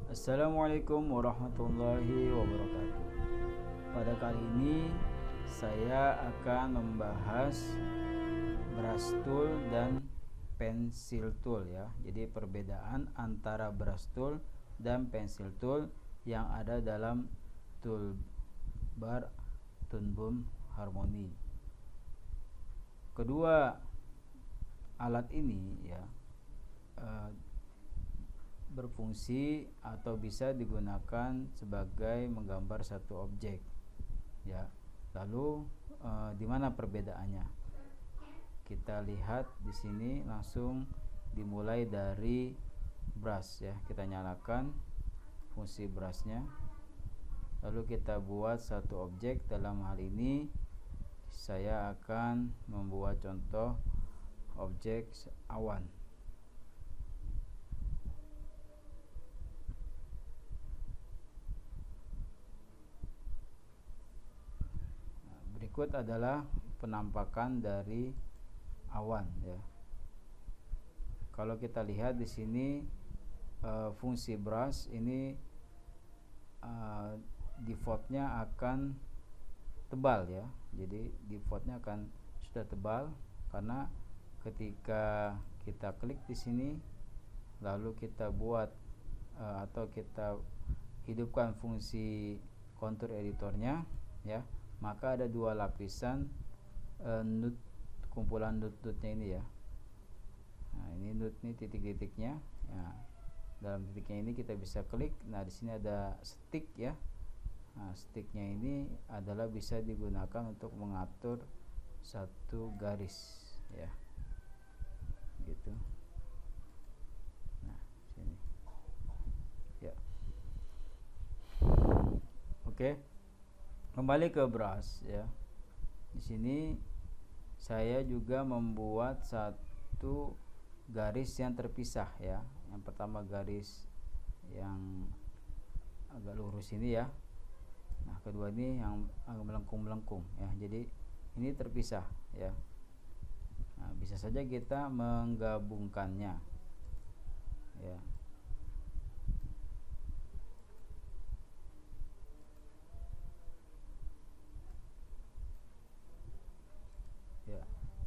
Assalamualaikum warahmatullahi wabarakatuh. Pada kali ini saya akan membahas brush tool dan pencil tool ya. Jadi perbedaan antara brush tool dan pencil tool yang ada dalam toolbar Toon Harmony. Kedua alat ini ya berfungsi atau bisa digunakan sebagai menggambar satu objek ya. Lalu di mana perbedaannya? Kita lihat di sini, langsung dimulai dari brush ya. Kita nyalakan fungsi brushnya, lalu kita buat satu objek. Dalam hal ini saya akan membuat contoh objek awan. Berikut adalah penampakan dari awan ya. Kalau kita lihat di sini fungsi brush ini defaultnya akan tebal ya. Jadi defaultnya akan sudah tebal karena ketika kita klik di sini lalu kita buat atau kita hidupkan fungsi kontur editornya ya, maka ada dua lapisan node, kumpulan node-node-nya ini ya. Nah, ini node, ini titik-titiknya. Nah, dalam titiknya ini kita bisa klik. Nah, di sini ada stick ya. Nah, sticknya ini adalah bisa digunakan untuk mengatur satu garis ya. Gitu. Nah, sini. Ya. Oke. Kembali ke brush ya. Di sini saya juga membuat satu garis yang terpisah ya. Yang pertama garis yang agak lurus ini ya. Nah, kedua ini yang agak melengkung-melengkung ya. Jadi ini terpisah ya. Nah, bisa saja kita menggabungkannya ya.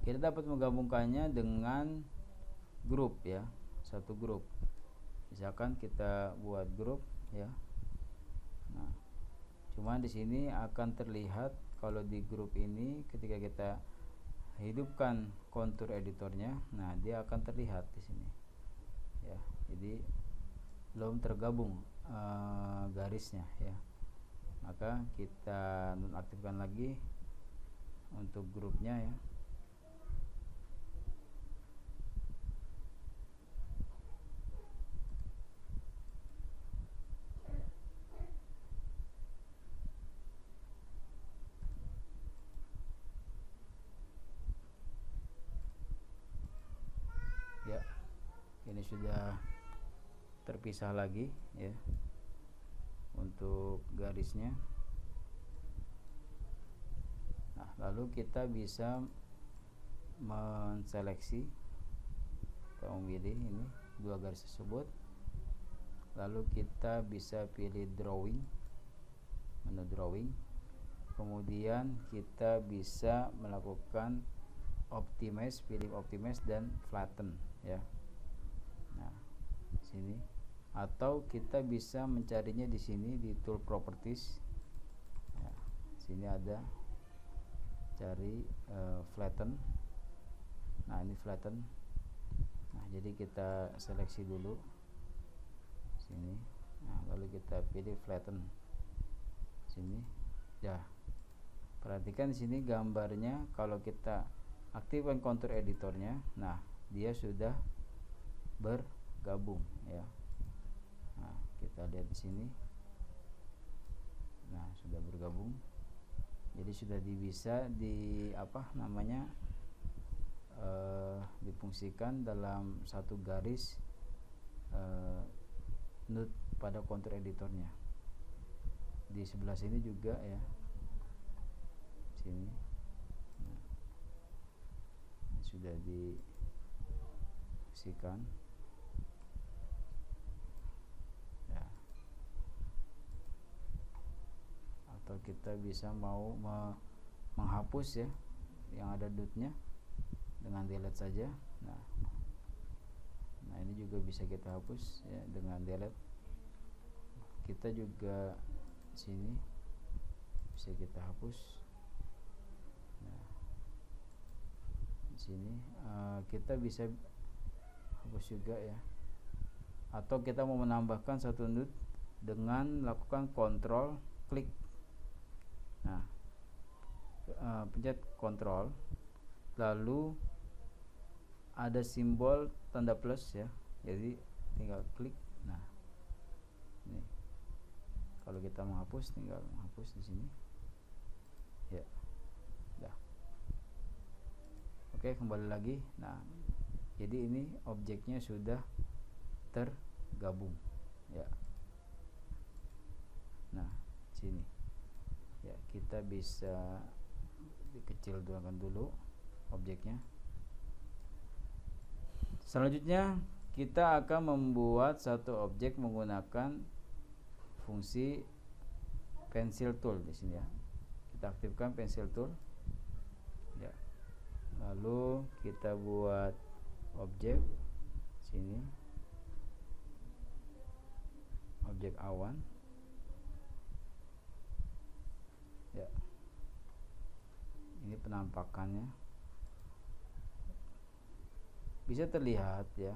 Kita dapat menggabungkannya dengan grup ya, satu grup. Misalkan kita buat grup ya. Nah, cuma di sini akan terlihat kalau di grup ini ketika kita hidupkan kontur editornya, nah dia akan terlihat di sini ya. Jadi belum tergabung garisnya ya. Maka kita nonaktifkan lagi untuk grupnya ya. Ini sudah terpisah lagi ya untuk garisnya. Nah, lalu kita bisa menseleksi atau memilih ini dua garis tersebut. Lalu kita bisa pilih drawing, menu drawing. Kemudian kita bisa melakukan optimize, pilih optimize dan flatten ya. Nah, sini atau kita bisa mencarinya di sini di tool properties ya, sini ada cari flatten. Nah, ini flatten. Nah, jadi kita seleksi dulu sini. Nah, lalu kita pilih flatten sini ya. Perhatikan di sini gambarnya, kalau kita aktifkan kontur editornya, nah dia sudah bergabung ya. Nah, kita lihat di sini. Nah, sudah bergabung. Jadi sudah bisa difungsikan dalam satu garis node pada kontur editornya. Di sebelah sini juga ya. Sini. Nah, sudah difungsikan. atau kita bisa mau menghapus ya yang ada dotnya dengan delete saja. Nah ini juga bisa kita hapus ya dengan delete. Kita juga sini bisa kita hapus. Nah di sini kita bisa hapus juga ya, atau kita mau menambahkan satu dot dengan melakukan kontrol klik. Nah pencet kontrol, lalu ada simbol tanda plus ya, jadi tinggal klik. Nah ini kalau kita menghapus tinggal menghapus di sini ya. Dah. Oke, kembali lagi. Nah jadi ini objeknya sudah tergabung ya. Nah sini ya, kita bisa dikecilkan dulu objeknya. Selanjutnya kita akan membuat satu objek menggunakan fungsi pencil tool di sini ya. Kita aktifkan pencil tool ya. Lalu kita buat objek sini, objek awan ya. Ini penampakannya bisa terlihat ya.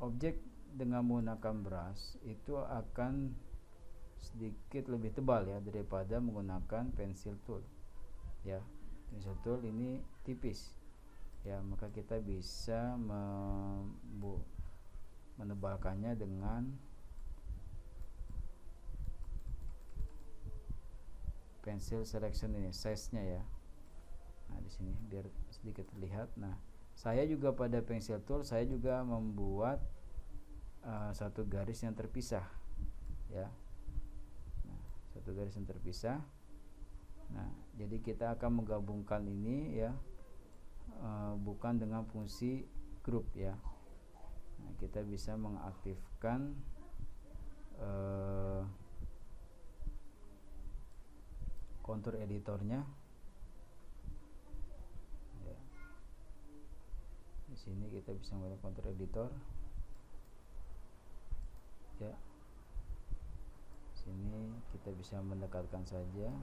Objek dengan menggunakan brush itu akan sedikit lebih tebal ya daripada menggunakan pencil tool ya. Pencil tool ini tipis ya, maka kita bisa menebalkannya dengan pencil selection ini, size-nya ya. Nah di sini biar sedikit terlihat. Nah saya juga pada pencil tool saya juga membuat satu garis yang terpisah ya. Nah, satu garis yang terpisah. Nah jadi kita akan menggabungkan ini ya, bukan dengan fungsi group ya. Nah, kita bisa mengaktifkan kontur editornya. Di sini kita bisa menggunakan kontur editor ya. Sini kita bisa mendekatkan saja.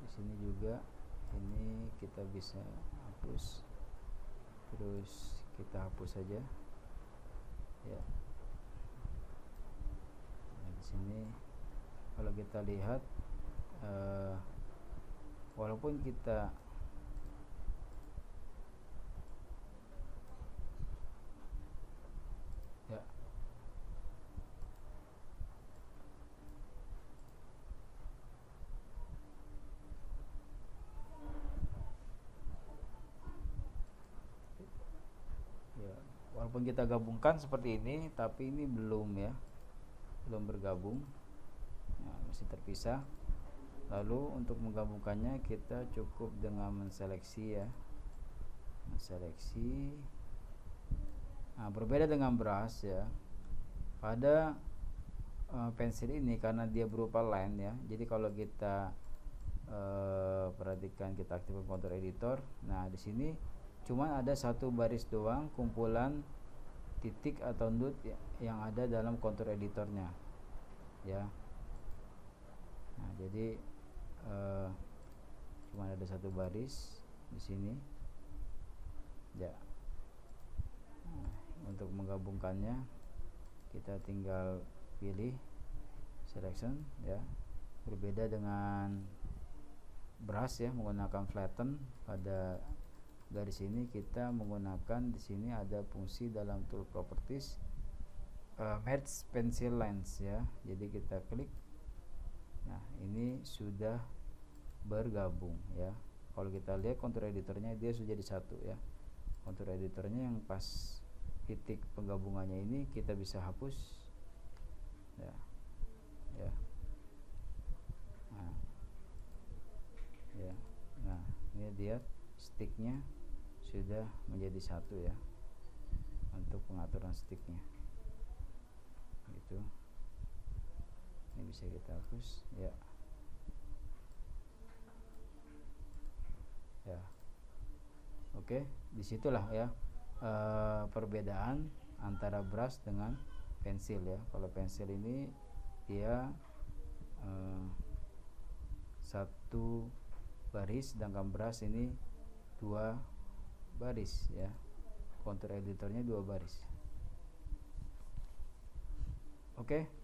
Di sini juga ini kita bisa hapus, terus kita hapus saja ya. Nah, di sini kalau kita lihat walaupun kita walaupun kita gabungkan seperti ini, tapi ini belum ya, belum bergabung ya, masih terpisah. Lalu untuk menggabungkannya kita cukup dengan menseleksi ya, menseleksi. Nah berbeda dengan brush ya, pada pensil ini karena dia berupa line ya, jadi kalau kita perhatikan, kita aktifkan kontur editor. Nah di sini cuman ada satu baris doang, kumpulan titik atau dot yang ada dalam kontur editornya ya. Nah jadi cuma ada satu baris di sini ya. Nah, untuk menggabungkannya kita tinggal pilih selection ya. Berbeda dengan brush ya, menggunakan flatten. Pada garis ini kita menggunakan, di sini ada fungsi dalam tool properties merge pencil lines ya. Jadi kita klik. Nah ini sudah bergabung ya. Kalau kita lihat kontur editornya dia sudah jadi satu ya. Kontur editornya yang pas titik penggabungannya ini kita bisa hapus ya. Ya. Nah, ya. Nah ini dia sticknya sudah menjadi satu ya, untuk pengaturan sticknya gitu itu. Ini bisa kita hapus ya. Ya, oke, disitulah ya perbedaan antara brush dengan pensil ya. Kalau pensil ini dia satu baris, sedangkan brush ini dua baris ya. Contour editornya dua baris. Oke.